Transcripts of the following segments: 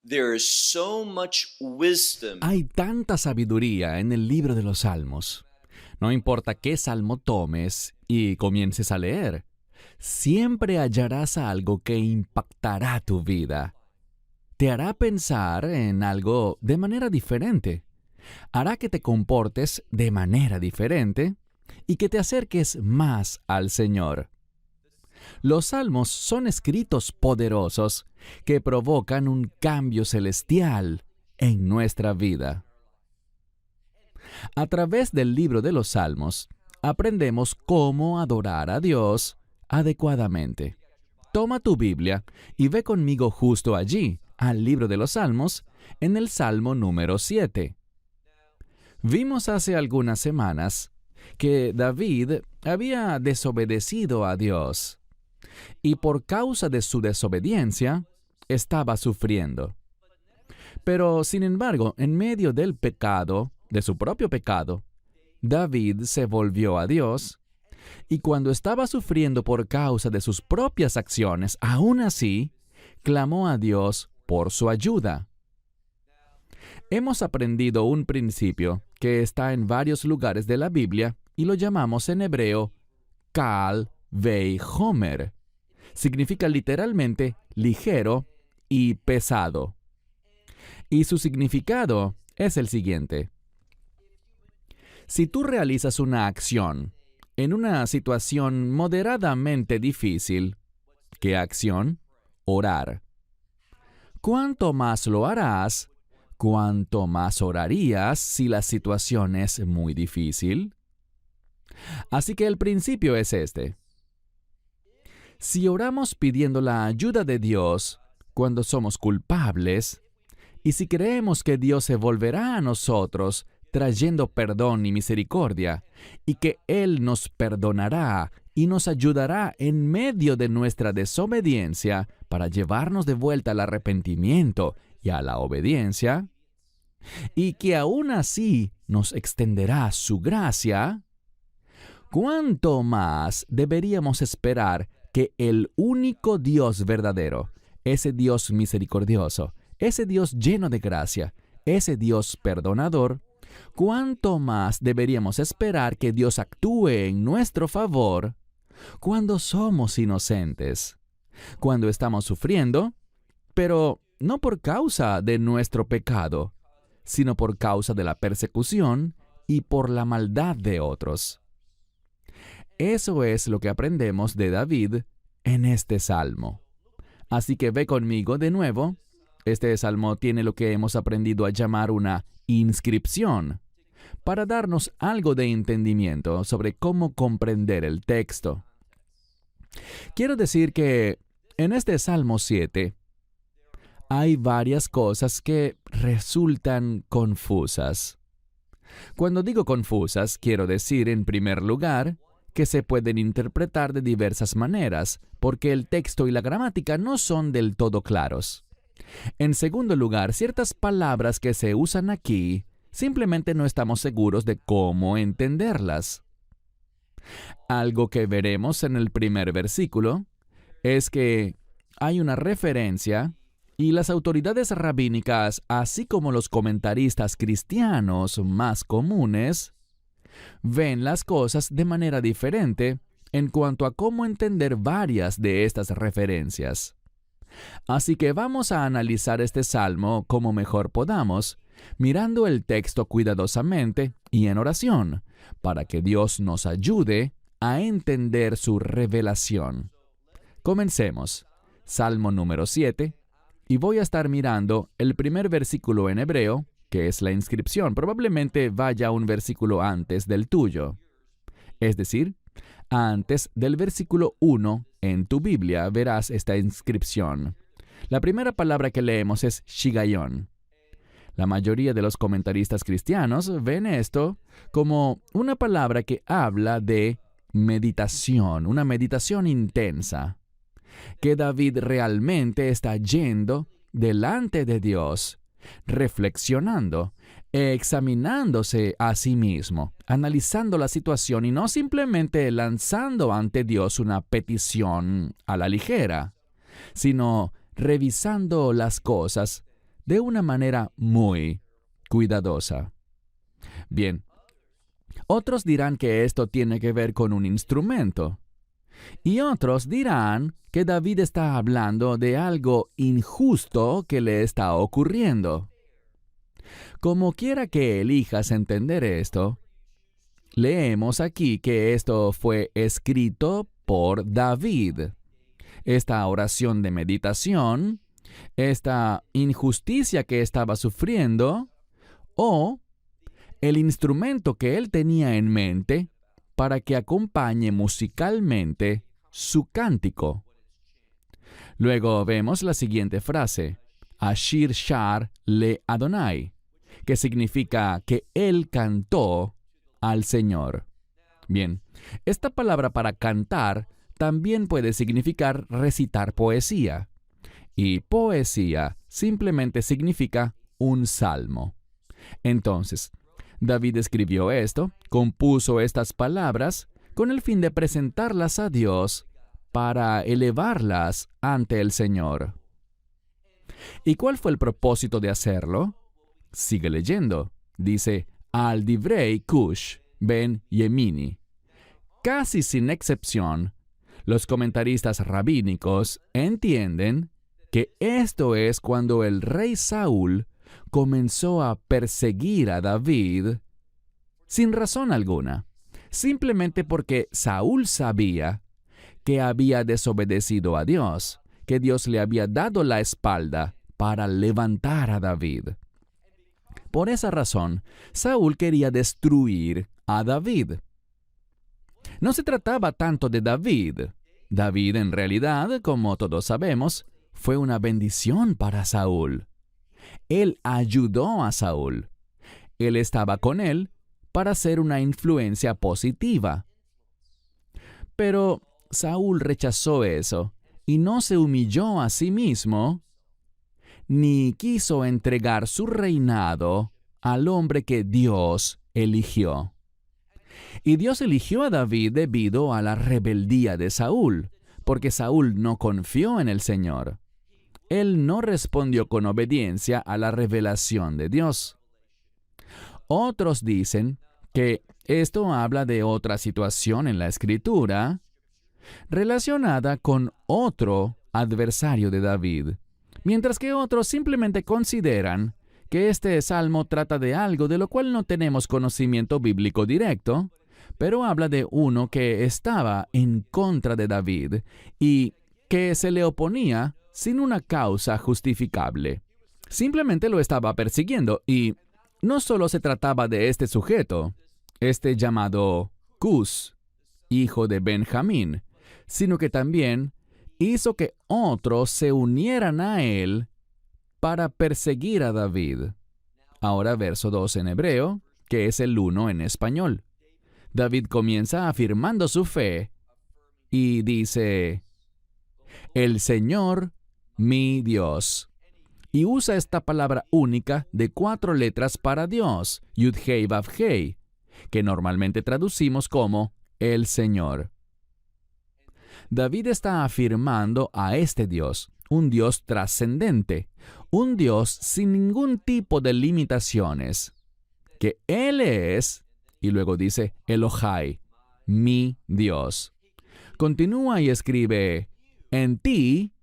There is so much wisdom. Hay tanta sabiduría en el libro de los Salmos. No importa qué salmo tomes y comiences a leer, siempre hallarás algo que impactará tu vida. Te hará pensar en algo de manera diferente. Hará que te comportes de manera diferente y que te acerques más al Señor. Los salmos son escritos poderosos que provocan un cambio celestial en nuestra vida. A través del libro de los salmos, aprendemos cómo adorar a Dios adecuadamente. Toma tu Biblia y ve conmigo justo allí, al libro de los salmos, en el Salmo número 7. Vimos hace algunas semanas que David había desobedecido a Dios y por causa de su desobediencia estaba sufriendo. Pero, sin embargo, en medio del pecado, de su propio pecado, David se volvió a Dios y cuando estaba sufriendo por causa de sus propias acciones, aún así, clamó a Dios por su ayuda. Hemos aprendido un principio que está en varios lugares de la Biblia y lo llamamos en hebreo Kal Vei Homer. Significa literalmente ligero y pesado. Y su significado es el siguiente. Si tú realizas una acción en una situación moderadamente difícil, ¿qué acción? Orar. ¿Cuánto más lo harás? ¿Cuánto más orarías si la situación es muy difícil? Así que el principio es este. Si oramos pidiendo la ayuda de Dios cuando somos culpables, y si creemos que Dios se volverá a nosotros trayendo perdón y misericordia, y que Él nos perdonará y nos ayudará en medio de nuestra desobediencia para llevarnos de vuelta al arrepentimiento y a la obediencia, y que aún así nos extenderá su gracia, ¿cuánto más deberíamos esperar que el único Dios verdadero, ese Dios misericordioso, ese Dios lleno de gracia, ese Dios perdonador, cuánto más deberíamos esperar que Dios actúe en nuestro favor cuando somos inocentes, cuando estamos sufriendo, pero no por causa de nuestro pecado, sino por causa de la persecución y por la maldad de otros? Eso es lo que aprendemos de David en este salmo. Así que ve conmigo de nuevo. Este salmo tiene lo que hemos aprendido a llamar una inscripción, para darnos algo de entendimiento sobre cómo comprender el texto. Quiero decir que en este Salmo 7 hay varias cosas que resultan confusas. Cuando digo confusas, quiero decir, en primer lugar, que se pueden interpretar de diversas maneras, porque el texto y la gramática no son del todo claros. En segundo lugar, ciertas palabras que se usan aquí, simplemente no estamos seguros de cómo entenderlas. Algo que veremos en el primer versículo es que hay una referencia y las autoridades rabínicas, así como los comentaristas cristianos más comunes, ven las cosas de manera diferente en cuanto a cómo entender varias de estas referencias. Así que vamos a analizar este salmo como mejor podamos, mirando el texto cuidadosamente y en oración, para que Dios nos ayude a entender su revelación. Comencemos. Salmo número 7, y voy a estar mirando el primer versículo en hebreo, que es la inscripción. Probablemente vaya un versículo antes del tuyo. Es decir, antes del versículo 1 en tu Biblia verás esta inscripción. La primera palabra que leemos es shigayón. La mayoría de los comentaristas cristianos ven esto como una palabra que habla de meditación, una meditación intensa, que David realmente está yendo delante de Dios, reflexionando, examinándose a sí mismo, analizando la situación y no simplemente lanzando ante Dios una petición a la ligera, sino revisando las cosas de una manera muy cuidadosa. Bien, otros dirán que esto tiene que ver con un instrumento. Y otros dirán que David está hablando de algo injusto que le está ocurriendo. Como quiera que elijas entender esto, leemos aquí que esto fue escrito por David. Esta oración de meditación, esta injusticia que estaba sufriendo, o el instrumento que él tenía en mente para que acompañe musicalmente su cántico. Luego vemos la siguiente frase, Ashir Shar le Adonai, que significa que él cantó al Señor. Bien, esta palabra para cantar también puede significar recitar poesía. Y poesía simplemente significa un salmo. Entonces, David escribió esto, compuso estas palabras con el fin de presentarlas a Dios para elevarlas ante el Señor. ¿Y cuál fue el propósito de hacerlo? Sigue leyendo. Dice, Al Divrei Cush ben Yemini. Casi sin excepción, los comentaristas rabínicos entienden que esto es cuando el rey Saúl comenzó a perseguir a David sin razón alguna, simplemente porque Saúl sabía que había desobedecido a Dios, que Dios le había dado la espalda para levantar a David. Por esa razón, Saúl quería destruir a David. No se trataba tanto de David. David, en realidad, como todos sabemos, fue una bendición para Saúl. Él ayudó a Saúl. Él estaba con él para ser una influencia positiva. Pero Saúl rechazó eso y no se humilló a sí mismo, ni quiso entregar su reinado al hombre que Dios eligió. Y Dios eligió a David debido a la rebeldía de Saúl, porque Saúl no confió en el Señor. Él no respondió con obediencia a la revelación de Dios. Otros dicen que esto habla de otra situación en la Escritura relacionada con otro adversario de David, mientras que otros simplemente consideran que este salmo trata de algo de lo cual no tenemos conocimiento bíblico directo, pero habla de uno que estaba en contra de David y que se le oponía sin una causa justificable. Simplemente lo estaba persiguiendo y no solo se trataba de este sujeto, este llamado Cus, hijo de Benjamín, sino que también hizo que otros se unieran a él para perseguir a David. Ahora verso 2 en hebreo, que es el 1 en español. David comienza afirmando su fe y dice, el Señor, mi Dios. Y usa esta palabra única de 4 letras para Dios, Yud-Hei Vav-Hei, que normalmente traducimos como el Señor. David está afirmando a este Dios, un Dios trascendente, un Dios sin ningún tipo de limitaciones, que Él es, y luego dice Elohai, mi Dios. Continúa y escribe, en ti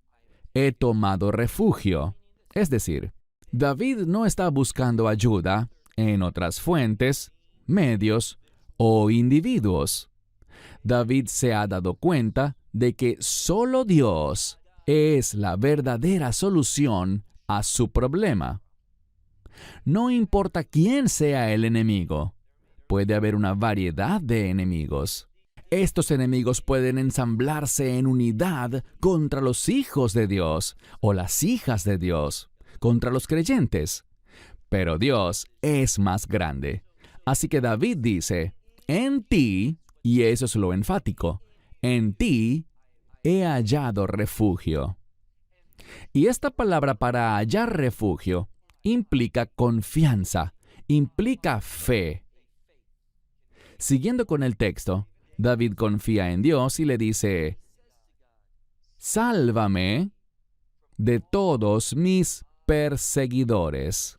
he tomado refugio. Es decir, David no está buscando ayuda en otras fuentes, medios o individuos. David se ha dado cuenta de que solo Dios es la verdadera solución a su problema. No importa quién sea el enemigo, puede haber una variedad de enemigos. Estos enemigos pueden ensamblarse en unidad contra los hijos de Dios o las hijas de Dios, contra los creyentes. Pero Dios es más grande. Así que David dice, en ti, y eso es lo enfático, en ti he hallado refugio. Y esta palabra para hallar refugio implica confianza, implica fe. Siguiendo con el texto, David confía en Dios y le dice, sálvame de todos mis perseguidores.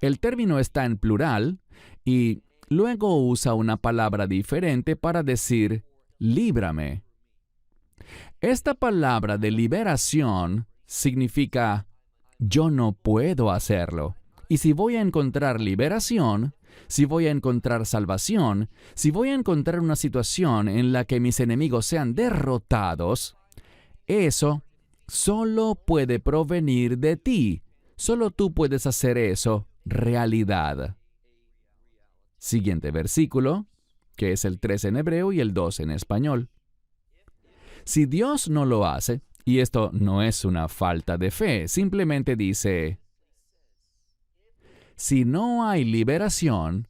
El término está en plural y luego usa una palabra diferente para decir líbrame. Esta palabra de liberación significa yo no puedo hacerlo. Y si voy a encontrar liberación, si voy a encontrar salvación, si voy a encontrar una situación en la que mis enemigos sean derrotados, eso solo puede provenir de ti. Solo tú puedes hacer eso realidad. Siguiente versículo, que es el 3 en hebreo y el 2 en español. Si Dios no lo hace, y esto no es una falta de fe, simplemente dice, si no hay liberación,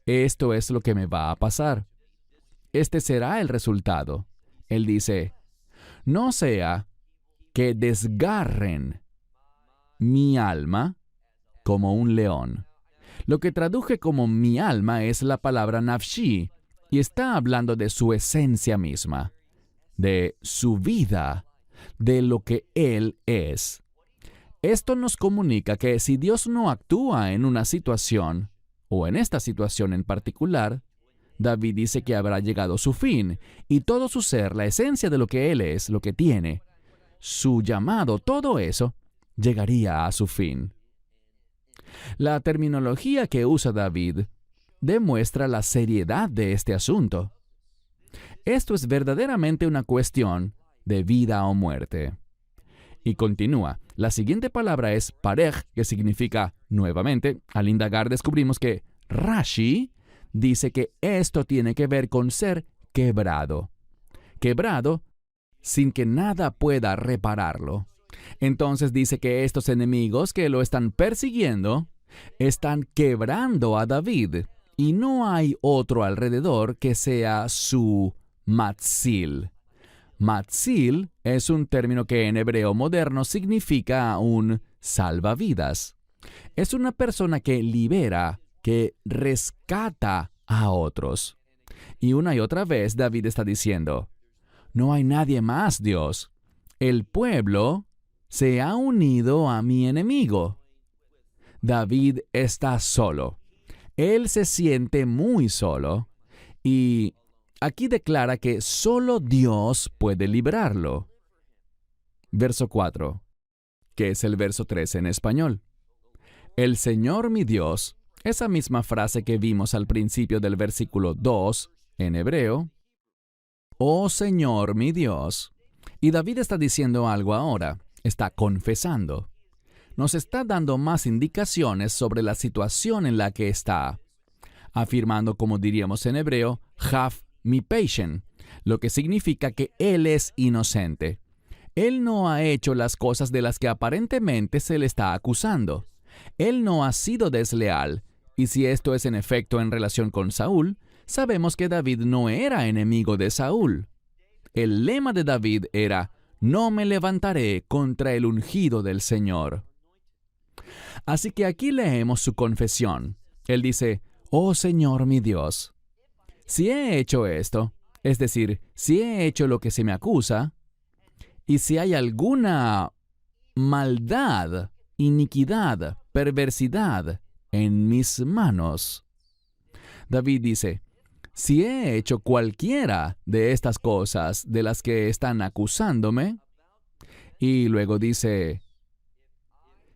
esto es lo que me va a pasar. Este será el resultado. Él dice, no sea que desgarren mi alma como un león. Lo que traduje como mi alma es la palabra nafshi, y está hablando de su esencia misma, de su vida, de lo que Él es. Esto nos comunica que si Dios no actúa en una situación, o en esta situación en particular, David dice que habrá llegado su fin, y todo su ser, la esencia de lo que Él es, lo que tiene, su llamado, todo eso, llegaría a su fin. La terminología que usa David demuestra la seriedad de este asunto. Esto es verdaderamente una cuestión de vida o muerte. Y continúa. La siguiente palabra es parej, que significa nuevamente. Al indagar descubrimos que Rashi dice que esto tiene que ver con ser quebrado. Quebrado sin que nada pueda repararlo. Entonces dice que estos enemigos que lo están persiguiendo están quebrando a David y no hay otro alrededor que sea su matzil. Matzil es un término que en hebreo moderno significa un salvavidas. Es una persona que libera, que rescata a otros. Y una y otra vez David está diciendo, no hay nadie más, Dios. El pueblo se ha unido a mi enemigo. David está solo. Él se siente muy solo. Y aquí declara que solo Dios puede librarlo. Verso 4, que es el verso 3 en español. El Señor mi Dios, esa misma frase que vimos al principio del versículo 2 en hebreo. Oh Señor mi Dios. Y David está diciendo algo ahora. Está confesando. Nos está dando más indicaciones sobre la situación en la que está. Afirmando, como diríamos en hebreo, Haf mi patient, lo que significa que él es inocente. Él no ha hecho las cosas de las que aparentemente se le está acusando. Él no ha sido desleal, y si esto es en efecto en relación con Saúl, sabemos que David no era enemigo de Saúl. El lema de David era, no me levantaré contra el ungido del Señor. Así que aquí leemos su confesión. Él dice, oh Señor mi Dios, si he hecho esto, es decir, si he hecho lo que se me acusa, y si hay alguna maldad, iniquidad, perversidad en mis manos. David dice, si he hecho cualquiera de estas cosas de las que están acusándome, y luego dice,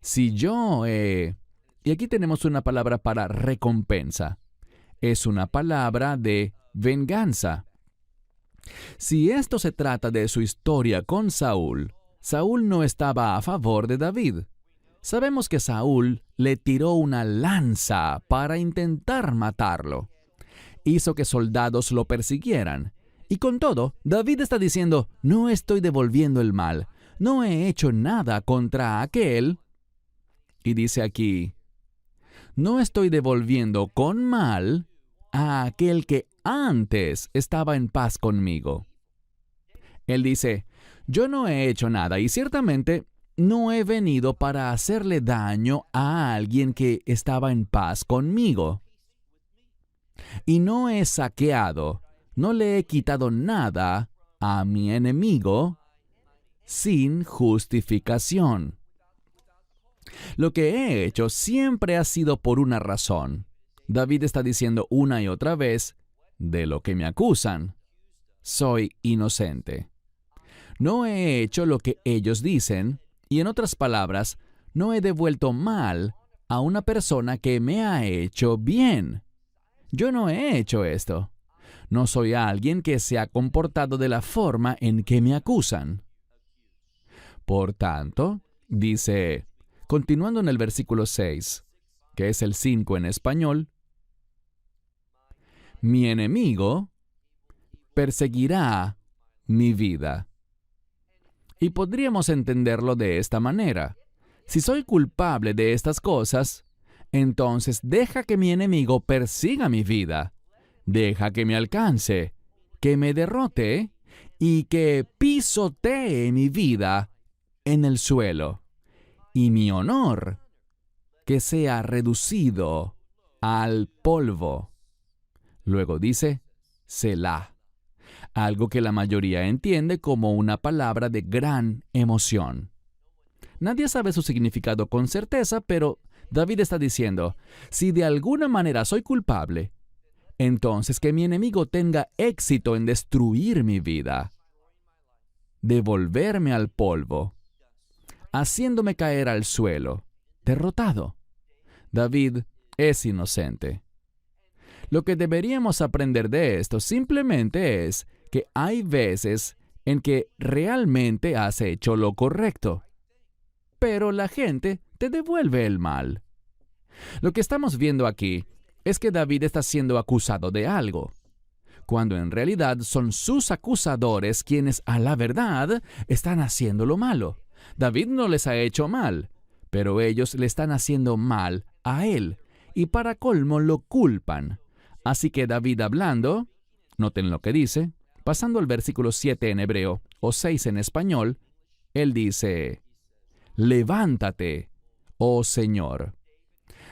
si yo he... Y aquí tenemos una palabra para recompensa. Es una palabra de venganza. Si esto se trata de su historia con Saúl, Saúl no estaba a favor de David. Sabemos que Saúl le tiró una lanza para intentar matarlo. Hizo que soldados lo persiguieran. Y con todo, David está diciendo, no estoy devolviendo el mal. No he hecho nada contra aquel. Y dice aquí, no estoy devolviendo con mal a aquel que antes estaba en paz conmigo. Él dice, yo no he hecho nada y ciertamente no he venido para hacerle daño a alguien que estaba en paz conmigo. Y no he saqueado, no le he quitado nada a mi enemigo sin justificación. Lo que he hecho siempre ha sido por una razón. David está diciendo una y otra vez, de lo que me acusan, soy inocente. No he hecho lo que ellos dicen, y en otras palabras, no he devuelto mal a una persona que me ha hecho bien. Yo no he hecho esto. No soy alguien que se ha comportado de la forma en que me acusan. Por tanto, dice, continuando en el versículo 6, que es el 5 en español, mi enemigo perseguirá mi vida. Y podríamos entenderlo de esta manera. Si soy culpable de estas cosas, entonces deja que mi enemigo persiga mi vida. Deja que me alcance, que me derrote y que pisotee mi vida en el suelo. Y mi honor, que sea reducido al polvo. Luego dice, Selah, algo que la mayoría entiende como una palabra de gran emoción. Nadie sabe su significado con certeza, pero David está diciendo, si de alguna manera soy culpable, entonces que mi enemigo tenga éxito en destruir mi vida, devolverme al polvo, haciéndome caer al suelo, derrotado. David es inocente. Lo que deberíamos aprender de esto simplemente es que hay veces en que realmente has hecho lo correcto, pero la gente te devuelve el mal. Lo que estamos viendo aquí es que David está siendo acusado de algo, cuando en realidad son sus acusadores quienes a la verdad están haciendo lo malo. David no les ha hecho mal, pero ellos le están haciendo mal a él, y para colmo lo culpan. Así que David hablando, noten lo que dice, pasando al versículo 7 en hebreo o 6 en español, él dice, levántate, oh Señor.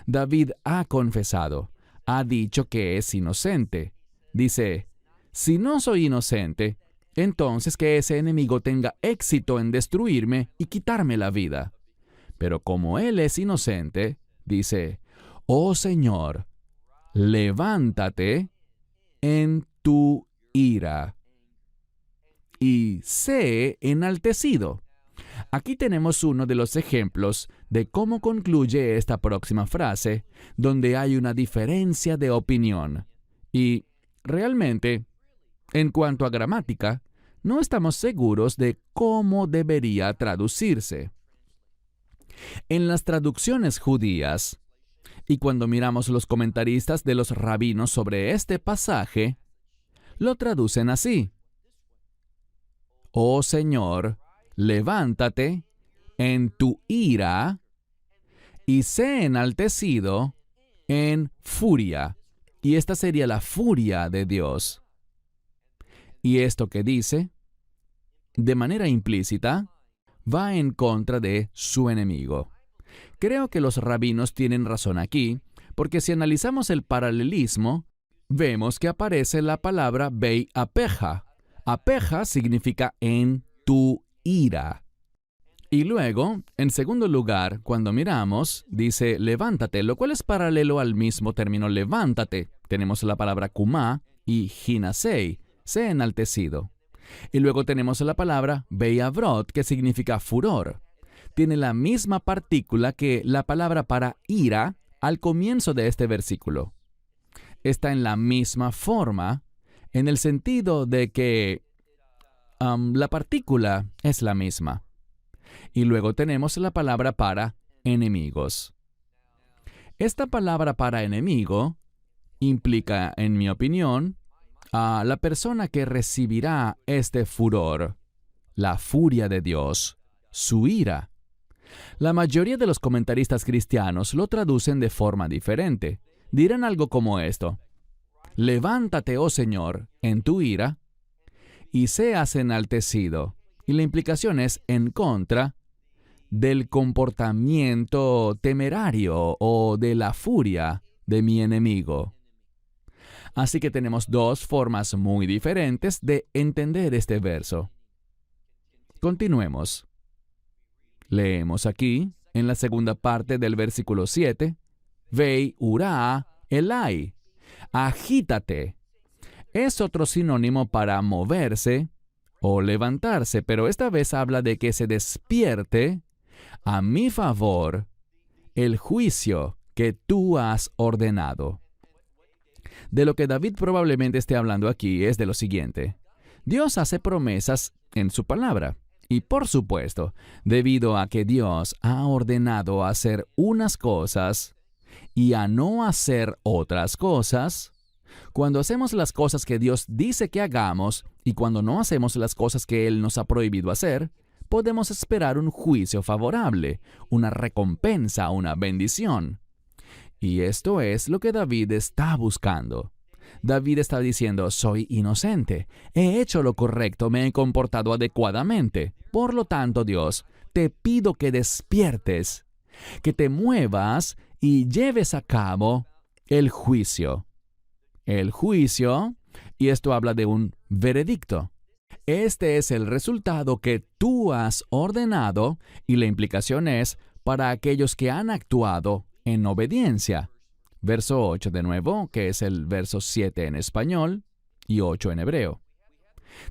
David ha confesado, ha dicho que es inocente. Dice, si no soy inocente, entonces que ese enemigo tenga éxito en destruirme y quitarme la vida. Pero como él es inocente, dice, oh Señor, levántate en tu ira y sé enaltecido. Aquí tenemos uno de los ejemplos de cómo concluye esta próxima frase, donde hay una diferencia de opinión. Y realmente, en cuanto a gramática, no estamos seguros de cómo debería traducirse. En las traducciones judías, y cuando miramos los comentaristas de los rabinos sobre este pasaje, lo traducen así. Oh Señor, levántate en tu ira y sé enaltecido en furia. Y esta sería la furia de Dios. Y esto que dice, de manera implícita, va en contra de su enemigo. Creo que los rabinos tienen razón aquí, porque si analizamos el paralelismo, vemos que aparece la palabra bei apeja. Apeja significa en tu ira. Y luego, en segundo lugar, cuando miramos, dice levántate, lo cual es paralelo al mismo término levántate. Tenemos la palabra kumá y hinasei, sé enaltecido. Y luego tenemos la palabra beiavrot, que significa furor. Tiene la misma partícula que la palabra para ira al comienzo de este versículo. Está en la misma forma, en el sentido de que la partícula es la misma. Y luego tenemos la palabra para enemigos. Esta palabra para enemigo implica, en mi opinión, a la persona que recibirá este furor, la furia de Dios, su ira. La mayoría de los comentaristas cristianos lo traducen de forma diferente. Dirán algo como esto: levántate, oh Señor, en tu ira, y seas enaltecido. Y la implicación es en contra del comportamiento temerario o de la furia de mi enemigo. Así que tenemos dos formas muy diferentes de entender este verso. Continuemos. Leemos aquí, en la segunda parte del versículo 7, Vei ura elai, agítate. Es otro sinónimo para moverse o levantarse, pero esta vez habla de que se despierte a mi favor el juicio que tú has ordenado. De lo que David probablemente esté hablando aquí es de lo siguiente. Dios hace promesas en su palabra. Y por supuesto, debido a que Dios ha ordenado hacer unas cosas y a no hacer otras cosas, cuando hacemos las cosas que Dios dice que hagamos y cuando no hacemos las cosas que Él nos ha prohibido hacer, podemos esperar un juicio favorable, una recompensa, una bendición. Y esto es lo que David está buscando. David está diciendo, soy inocente, he hecho lo correcto, me he comportado adecuadamente. Por lo tanto, Dios, te pido que despiertes, que te muevas y lleves a cabo el juicio. El juicio, y esto habla de un veredicto. Este es el resultado que tú has ordenado y la implicación es para aquellos que han actuado en obediencia. Verso 8 de nuevo, que es el verso 7 en español y 8 en hebreo.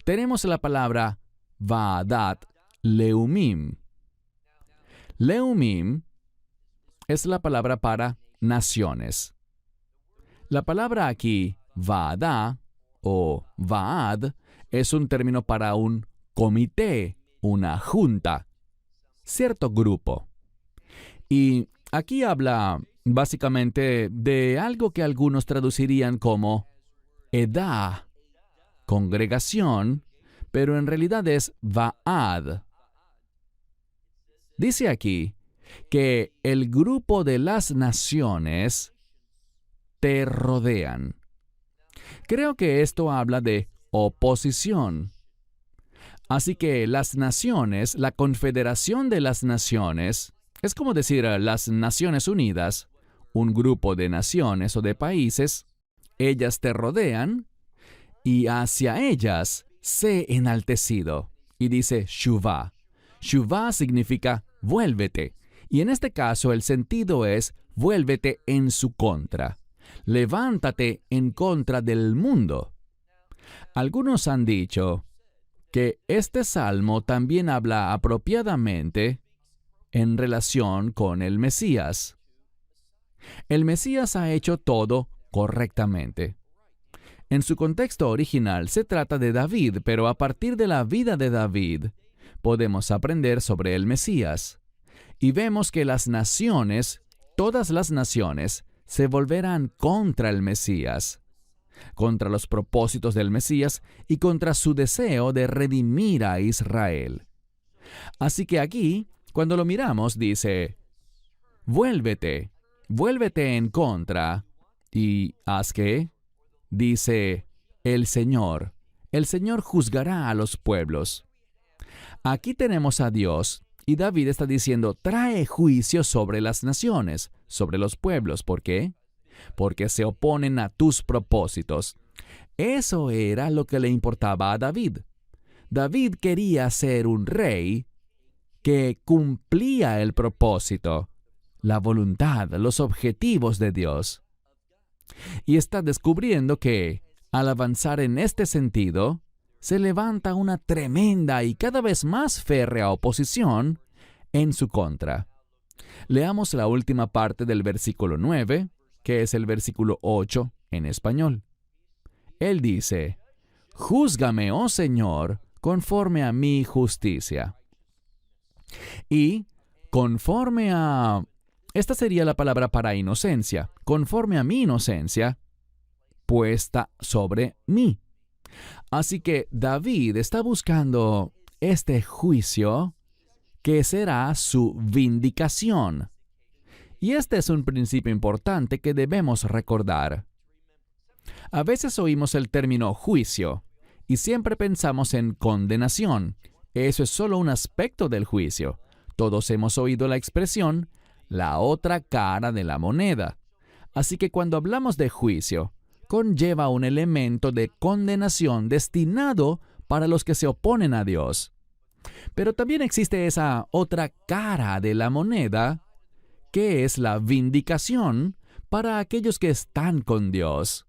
Tenemos la palabra Va'adat Leumim. Leumim es la palabra para naciones. La palabra aquí, Va'adá o Va'ad, es un término para un comité, una junta, cierto grupo. Y aquí habla básicamente de algo que algunos traducirían como edá, congregación, pero en realidad es Va'ad. Dice aquí que el grupo de las naciones te rodean. Creo que esto habla de oposición. Así que las naciones, la confederación de las naciones, es como decir las Naciones Unidas, un grupo de naciones o de países, ellas te rodean y hacia ellas sé enaltecido. Y dice Shuvah. Shuvah significa vuélvete. Y en este caso el sentido es vuélvete en su contra. Levántate en contra del mundo. Algunos han dicho que este salmo también habla apropiadamente en relación con el Mesías. El Mesías ha hecho todo correctamente. En su contexto original se trata de David, pero a partir de la vida de David podemos aprender sobre el Mesías. Y vemos que las naciones, todas las naciones, se volverán contra el Mesías, contra los propósitos del Mesías y contra su deseo de redimir a Israel. Así que aquí, cuando lo miramos, dice, vuélvete en contra, y haz que, dice, el Señor juzgará a los pueblos. Aquí tenemos a Dios, y David está diciendo, trae juicio sobre las naciones, sobre los pueblos. ¿Por qué? Porque se oponen a tus propósitos. Eso era lo que le importaba a David. David quería ser un rey que cumplía el propósito, la voluntad, los objetivos de Dios. Y está descubriendo que, al avanzar en este sentido, se levanta una tremenda y cada vez más férrea oposición en su contra. Leamos la última parte del versículo 9, que es el versículo 8 en español. Él dice, júzgame, oh Señor, conforme a mi justicia. Y conforme a... Esta sería la palabra para inocencia. Conforme a mi inocencia, puesta sobre mí. Así que David está buscando este juicio que será su vindicación. Y este es un principio importante que debemos recordar. A veces oímos el término juicio y siempre pensamos en condenación. Eso es solo un aspecto del juicio. Todos hemos oído la expresión, la otra cara de la moneda. Así que cuando hablamos de juicio, conlleva un elemento de condenación destinado para los que se oponen a Dios. Pero también existe esa otra cara de la moneda, que es la vindicación para aquellos que están con Dios,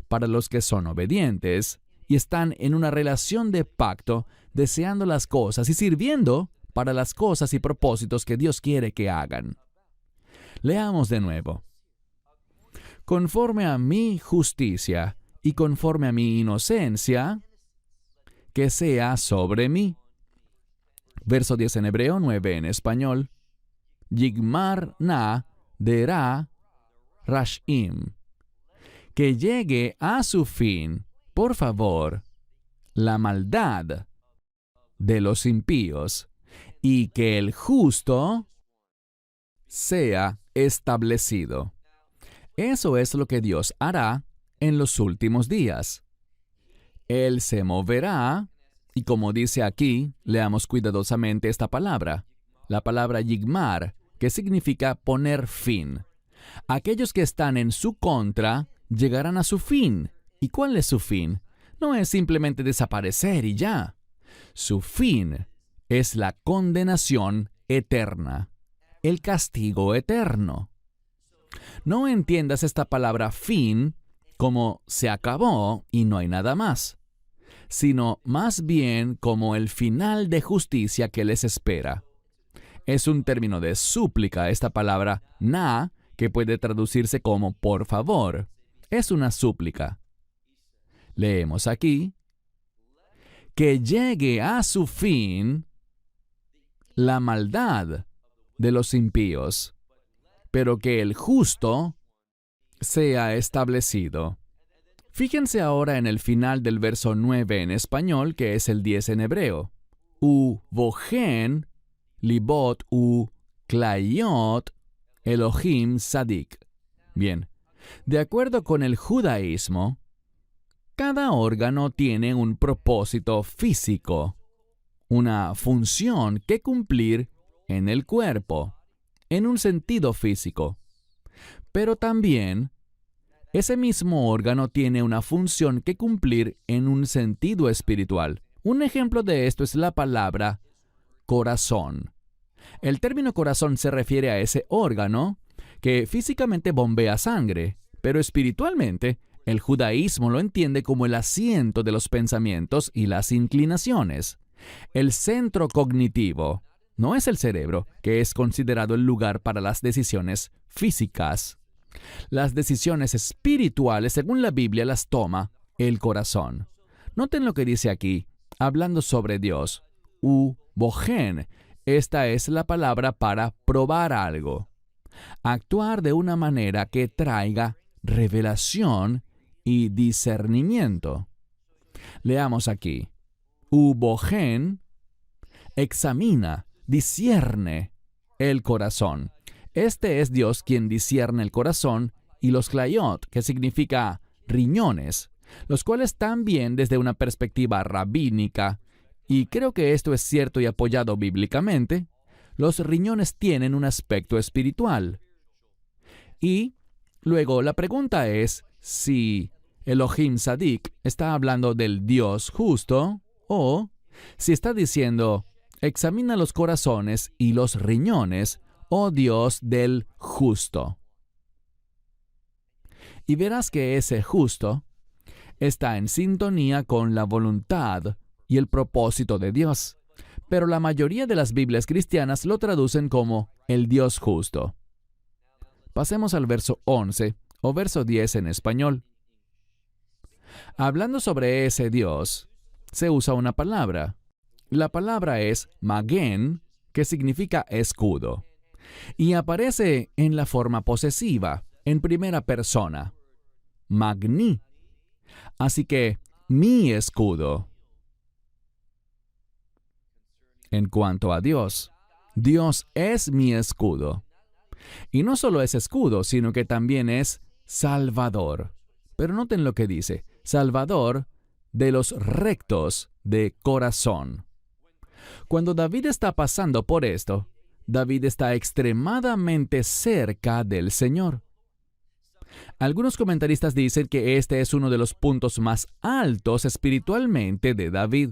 para los que son obedientes y están en una relación de pacto, deseando las cosas y sirviendo para las cosas y propósitos que Dios quiere que hagan. Leamos de nuevo. Conforme a mi justicia y conforme a mi inocencia, que sea sobre mí. Verso 10 en hebreo, 9 en español. Yigmar na dera rashim. Que llegue a su fin, por favor, la maldad de los impíos, y que el justo sea establecido. Eso es lo que Dios hará en los últimos días. Él se moverá, y como dice aquí, leamos cuidadosamente esta palabra, la palabra yigmar, que significa poner fin. Aquellos que están en su contra llegarán a su fin. ¿Y cuál es su fin? No es simplemente desaparecer y ya. Su fin es la condenación eterna, el castigo eterno. No entiendas esta palabra fin como se acabó y no hay nada más, sino más bien como el final de justicia que les espera. Es un término de súplica, esta palabra na, que puede traducirse como por favor. Es una súplica. Leemos aquí, que llegue a su fin la maldad de los impíos, pero que el justo sea establecido. Fíjense ahora en el final del verso 9 en español, que es el 10 en hebreo. U bojen libot u klayot Elohim sadik. Bien, de acuerdo con el judaísmo, cada órgano tiene un propósito físico, una función que cumplir en el cuerpo, en un sentido físico. Pero también, ese mismo órgano tiene una función que cumplir en un sentido espiritual. Un ejemplo de esto es la palabra corazón. El término corazón se refiere a ese órgano que físicamente bombea sangre, pero espiritualmente el judaísmo lo entiende como el asiento de los pensamientos y las inclinaciones. El centro cognitivo no es el cerebro, que es considerado el lugar para las decisiones físicas. Las decisiones espirituales, según la Biblia, las toma el corazón. Noten lo que dice aquí, hablando sobre Dios. U bojen. Esta es la palabra para probar algo. Actuar de una manera que traiga revelación y discernimiento. Leamos aquí. U bojen examina, discierne el corazón. Este es Dios quien discierne el corazón, y los klayot, que significa riñones, los cuales también desde una perspectiva rabínica, y creo que esto es cierto y apoyado bíblicamente, los riñones tienen un aspecto espiritual. Y luego la pregunta es si Elohim Sadik está hablando del Dios justo o si está diciendo examina los corazones y los riñones, oh Dios del justo. Y verás que ese justo está en sintonía con la voluntad y el propósito de Dios. Pero la mayoría de las Biblias cristianas lo traducen como el Dios justo. Pasemos al verso 11 o verso 10 en español. Hablando sobre ese Dios, se usa una palabra. La palabra es magen, que significa escudo. Y aparece en la forma posesiva, en primera persona. Magni. Así que, mi escudo. En cuanto a Dios, Dios es mi escudo. Y no solo es escudo, sino que también es Salvador. Pero noten lo que dice, Salvador de los rectos de corazón. Cuando David está pasando por esto, David está extremadamente cerca del Señor. Algunos comentaristas dicen que este es uno de los puntos más altos espiritualmente de David.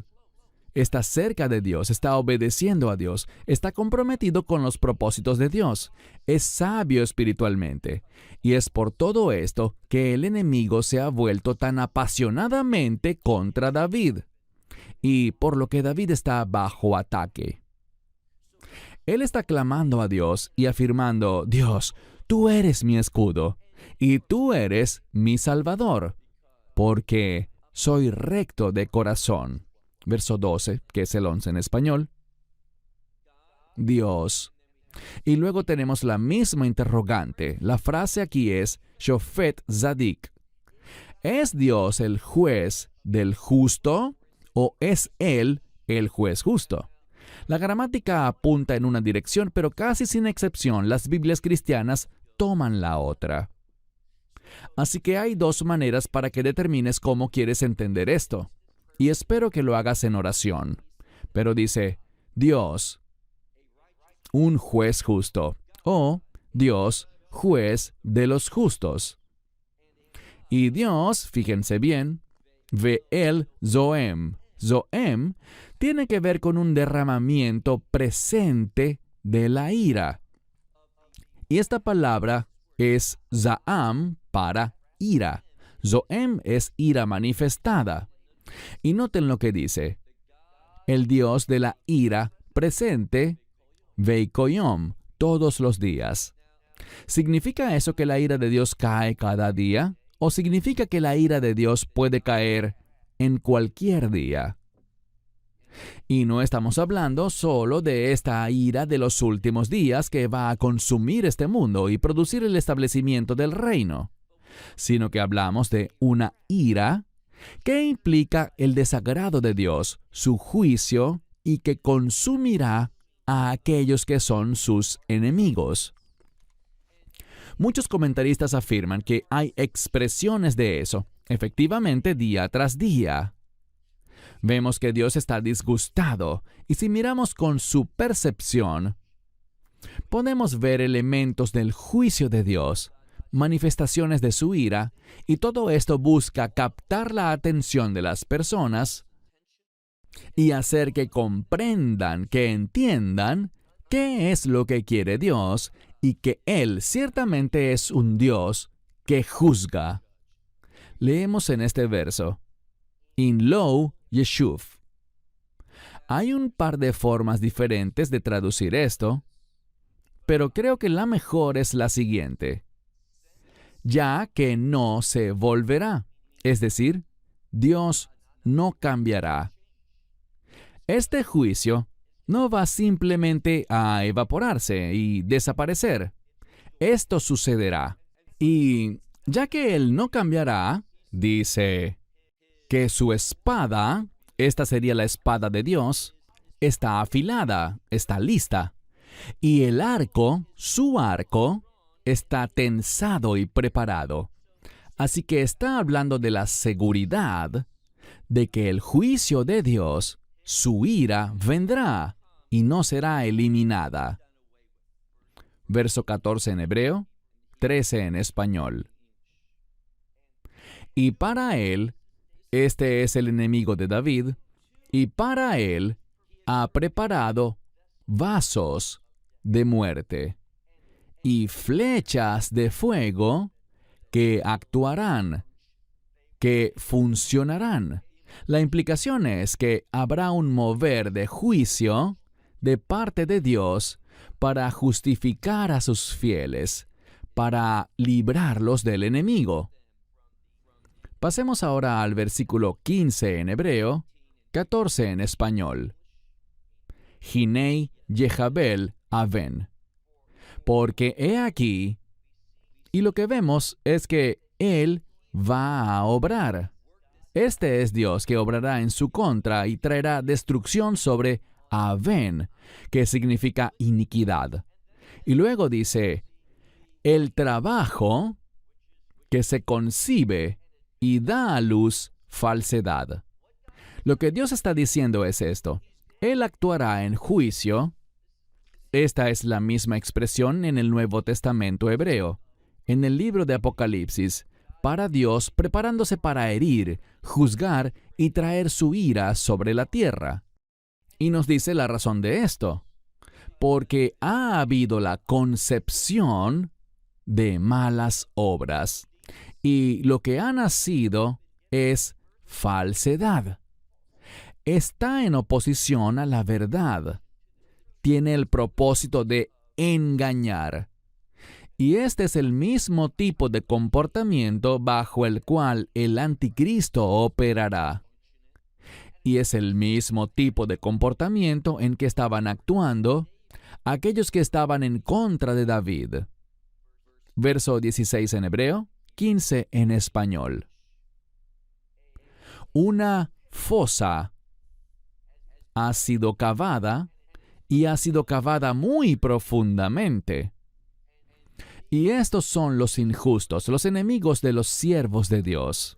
está cerca de Dios, está obedeciendo a Dios, está comprometido con los propósitos de Dios, es sabio espiritualmente. Y es por todo esto que el enemigo se ha vuelto tan apasionadamente contra David, y por lo que David está bajo ataque. Él está clamando a Dios y afirmando: Dios, tú eres mi escudo, y tú eres mi salvador, porque soy recto de corazón. Verso 12, que es el 11 en español. Dios. Y luego tenemos la misma interrogante. La frase aquí es Shofet Zadik. ¿Es Dios el juez del justo o es Él el juez justo? La gramática apunta en una dirección, pero casi sin excepción las Biblias cristianas toman la otra. Así que hay dos maneras para que determines cómo quieres entender esto. Y espero que lo hagas en oración. Pero dice, Dios, un juez justo, o Dios, juez de los justos. Y Dios, fíjense bien, Ve'el Zoem. Zoem tiene que ver con un derramamiento presente de la ira. Y esta palabra es Zaam para ira. Zoem es ira manifestada. Y noten lo que dice. El Dios de la ira presente, Veikoyom, todos los días. ¿Significa eso que la ira de Dios cae cada día? ¿O significa que la ira de Dios puede caer en cualquier día? Y no estamos hablando solo de esta ira de los últimos días que va a consumir este mundo y producir el establecimiento del reino, sino que hablamos de una ira que implica el desagrado de Dios, su juicio, y que consumirá a aquellos que son sus enemigos. Muchos comentaristas afirman que hay expresiones de eso, efectivamente día tras día. Vemos que Dios está disgustado, y si miramos con su percepción, podemos ver elementos del juicio de Dios, manifestaciones de su ira, y todo esto busca captar la atención de las personas y hacer que comprendan, que entiendan qué es lo que quiere Dios y que Él ciertamente es un Dios que juzga. Leemos en este verso, In lo Yeshuv. Hay un par de formas diferentes de traducir esto, pero creo que la mejor es la siguiente. Ya que no se volverá, es decir, Dios no cambiará. Este juicio no va simplemente a evaporarse y desaparecer. Esto sucederá. Y ya que Él no cambiará, dice que su espada, esta sería la espada de Dios, está afilada, está lista. Y el arco, su arco, está tensado y preparado. Así que está hablando de la seguridad de que el juicio de Dios, su ira, vendrá y no será eliminada. Verso 14 en hebreo, 13 en español. Y para él, este es el enemigo de David, y para él ha preparado vasos de muerte y flechas de fuego que actuarán, que funcionarán. La implicación es que habrá un mover de juicio de parte de Dios para justificar a sus fieles, para librarlos del enemigo. Pasemos ahora al versículo 15 en hebreo, 14 en español. Hinei Yejabel Aven. Porque he aquí, y lo que vemos es que Él va a obrar. Este es Dios que obrará en su contra y traerá destrucción sobre Aven, que significa iniquidad. Y luego dice, el trabajo que se concibe y da a luz falsedad. Lo que Dios está diciendo es esto. Él actuará en juicio. Esta es la misma expresión en el Nuevo Testamento hebreo, en el libro de Apocalipsis, para Dios preparándose para herir, juzgar y traer su ira sobre la tierra. Y nos dice la razón de esto. Porque ha habido la concepción de malas obras. Y lo que ha nacido es falsedad. Está en oposición a la verdad. Tiene el propósito de engañar. Y este es el mismo tipo de comportamiento bajo el cual el anticristo operará. Y es el mismo tipo de comportamiento en que estaban actuando aquellos que estaban en contra de David. Verso 16 en hebreo, 15 en español. Una fosa ha sido cavada y ha sido cavada muy profundamente. Y estos son los injustos, los enemigos de los siervos de Dios.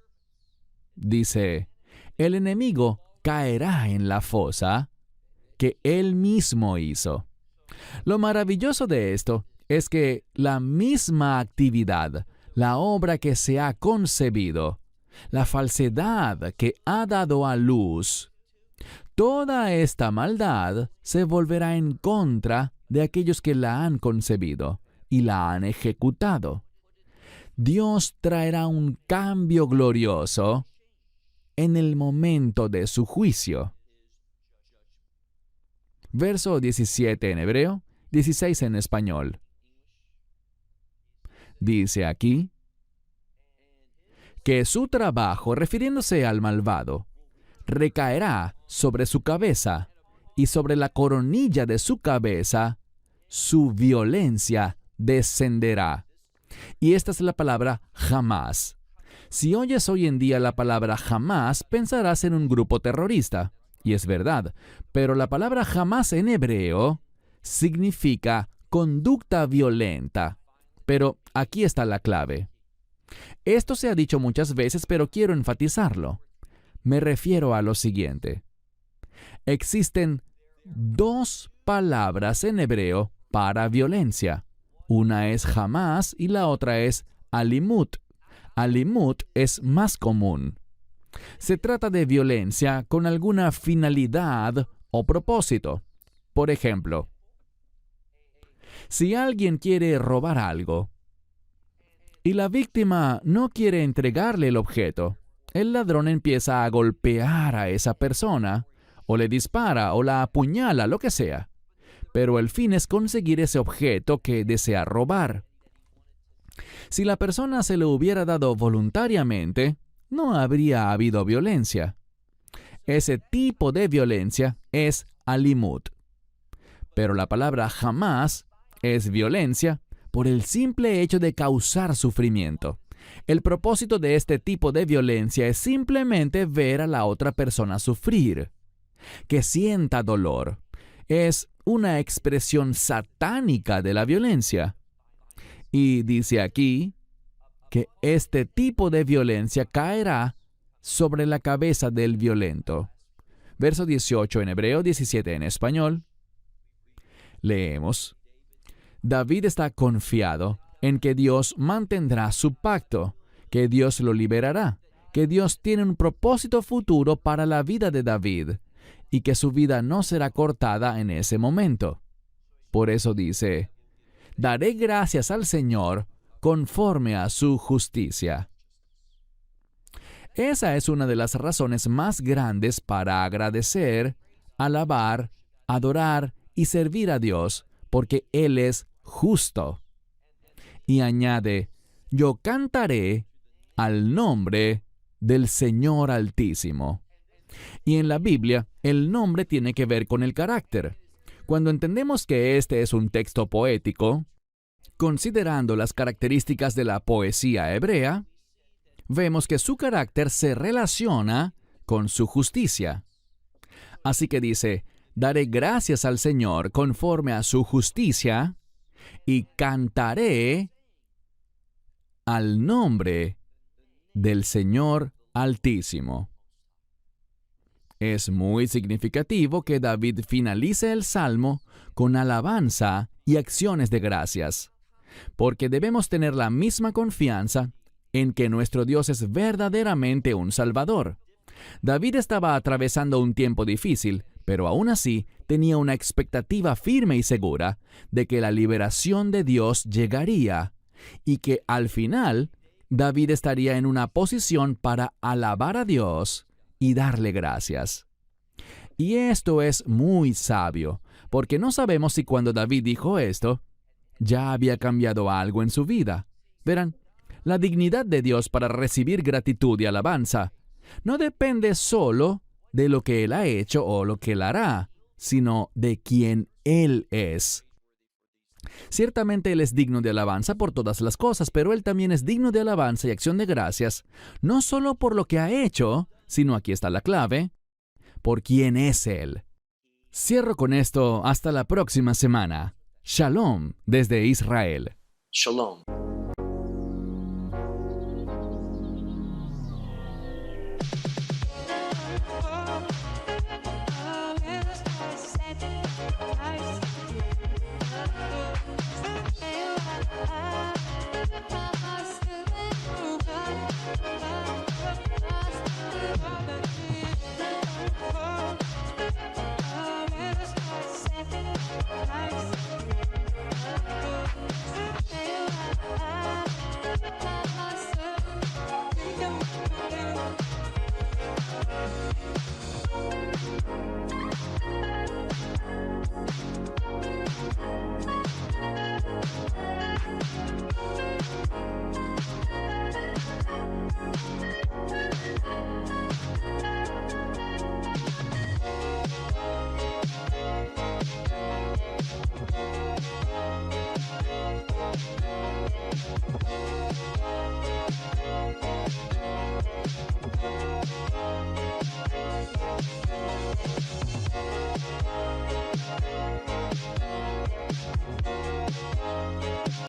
Dice, el enemigo caerá en la fosa que él mismo hizo. Lo maravilloso de esto es que la misma actividad, la obra que se ha concebido, la falsedad que ha dado a luz, toda esta maldad se volverá en contra de aquellos que la han concebido y la han ejecutado. Dios traerá un cambio glorioso en el momento de su juicio. Verso 17 en hebreo, 16 en español. Dice aquí que su trabajo, refiriéndose al malvado, recaerá sobre su cabeza, y sobre la coronilla de su cabeza su violencia descenderá. Y esta es la palabra jamás. Si oyes hoy en día la palabra jamás, pensarás en un grupo terrorista. Y es verdad, pero la palabra jamás en hebreo significa conducta violenta. Pero aquí está la clave. Esto se ha dicho muchas veces, pero quiero enfatizarlo. Me refiero a lo siguiente. Existen dos palabras en hebreo para violencia. Una es jamás y la otra es alimut. Alimut es más común. Se trata de violencia con alguna finalidad o propósito. Por ejemplo, si alguien quiere robar algo y la víctima no quiere entregarle el objeto, el ladrón empieza a golpear a esa persona, o le dispara, o la apuñala, lo que sea. Pero el fin es conseguir ese objeto que desea robar. Si la persona se lo hubiera dado voluntariamente, no habría habido violencia. Ese tipo de violencia es alimut. Pero la palabra jamás es violencia por el simple hecho de causar sufrimiento. El propósito de este tipo de violencia es simplemente ver a la otra persona sufrir, que sienta dolor. Es una expresión satánica de la violencia. Y dice aquí que este tipo de violencia caerá sobre la cabeza del violento. Verso 18 en hebreo, 17 en español. Leemos. David está confiado en que Dios mantendrá su pacto, que Dios lo liberará, que Dios tiene un propósito futuro para la vida de David y que su vida no será cortada en ese momento. Por eso dice, daré gracias al Señor conforme a su justicia. Esa es una de las razones más grandes para agradecer, alabar, adorar y servir a Dios, porque Él es justo. Y añade, yo cantaré al nombre del Señor Altísimo. Y en la Biblia, el nombre tiene que ver con el carácter. Cuando entendemos que este es un texto poético, considerando las características de la poesía hebrea, vemos que su carácter se relaciona con su justicia. Así que dice, daré gracias al Señor conforme a su justicia y cantaré al nombre del Señor Altísimo. Es muy significativo que David finalice el salmo con alabanza y acciones de gracias, porque debemos tener la misma confianza en que nuestro Dios es verdaderamente un Salvador. David estaba atravesando un tiempo difícil, pero aún así tenía una expectativa firme y segura de que la liberación de Dios llegaría y que al final David estaría en una posición para alabar a Dios y darle gracias. Y esto es muy sabio, porque no sabemos si cuando David dijo esto, ya había cambiado algo en su vida. Verán, la dignidad de Dios para recibir gratitud y alabanza no depende solo de lo que Él ha hecho o lo que Él hará, sino de quién Él es. Ciertamente Él es digno de alabanza por todas las cosas, pero Él también es digno de alabanza y acción de gracias, no solo por lo que ha hecho, sino aquí está la clave, por quién es Él. Cierro con esto hasta la próxima semana. Shalom desde Israel. Shalom.